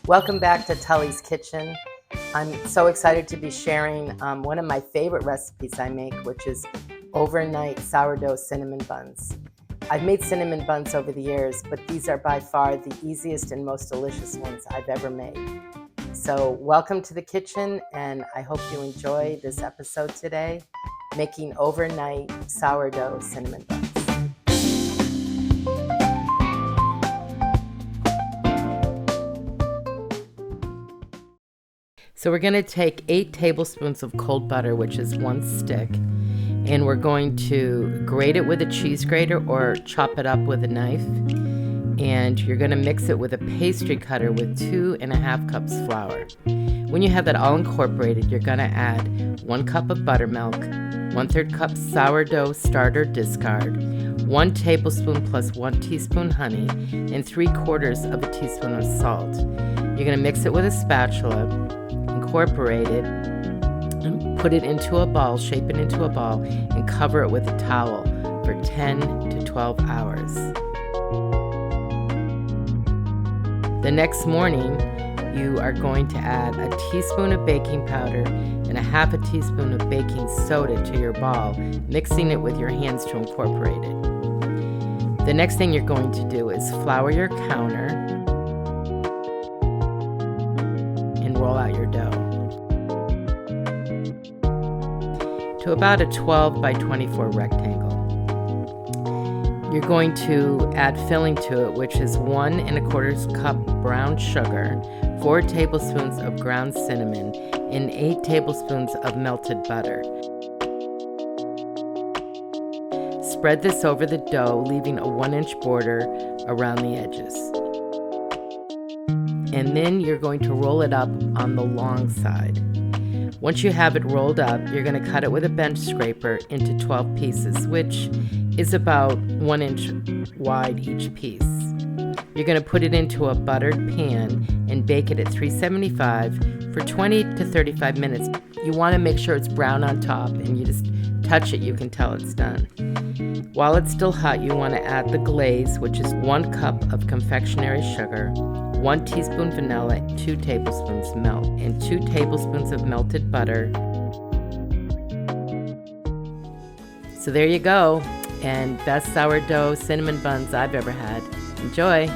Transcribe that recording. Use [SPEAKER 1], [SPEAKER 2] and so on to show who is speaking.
[SPEAKER 1] Welcome back to Tully's Kitchen. I'm so excited to be sharing one of my favorite recipes I make, which is overnight sourdough cinnamon buns. I've made cinnamon buns over the years, but these are by far the easiest and most delicious ones I've ever made. So welcome to the kitchen, and I hope you enjoy this episode today, making overnight sourdough cinnamon buns. So we're going to take 8 tablespoons of cold butter, which is 1 stick, and we're going to grate it with a cheese grater or chop it up with a knife. And you're going to mix it with a pastry cutter with 2.5 cups flour. When you have that all incorporated, you're going to add 1 cup of buttermilk, 1/3 cup sourdough starter discard, 1 tablespoon plus 1 teaspoon honey, and 3/4 of a teaspoon of salt. You're going to mix it with a spatula, incorporate it, and put it into a ball, shape it into a ball, and cover it with a towel for 10 to 12 hours. The next morning, you are going to add a teaspoon of baking powder and 1/2 teaspoon of baking soda to your ball, mixing it with your hands to incorporate it. The next thing you're going to do is flour your counter and roll out your dough to about a 12 by 24 rectangle. You're going to add filling to it, which is 1 1/4 cup brown sugar, 4 tablespoons of ground cinnamon, and 8 tablespoons of melted butter. Spread this over the dough, leaving a 1-inch border around the edges. And then you're going to roll it up on the long side. Once you have it rolled up, you're going to cut it with a bench scraper into 12 pieces, which is about 1 inch wide each piece. You're going to put it into a buttered pan and bake it at 375 for 20 to 35 minutes. You want to make sure it's brown on top, and you just touch it, you can tell it's done. While it's still hot, you want to add the glaze, which is 1 cup of confectionery sugar, 1 teaspoon vanilla, 2 tablespoons milk, and 2 tablespoons of melted butter. So there you go, and best sourdough cinnamon buns I've ever had. Enjoy!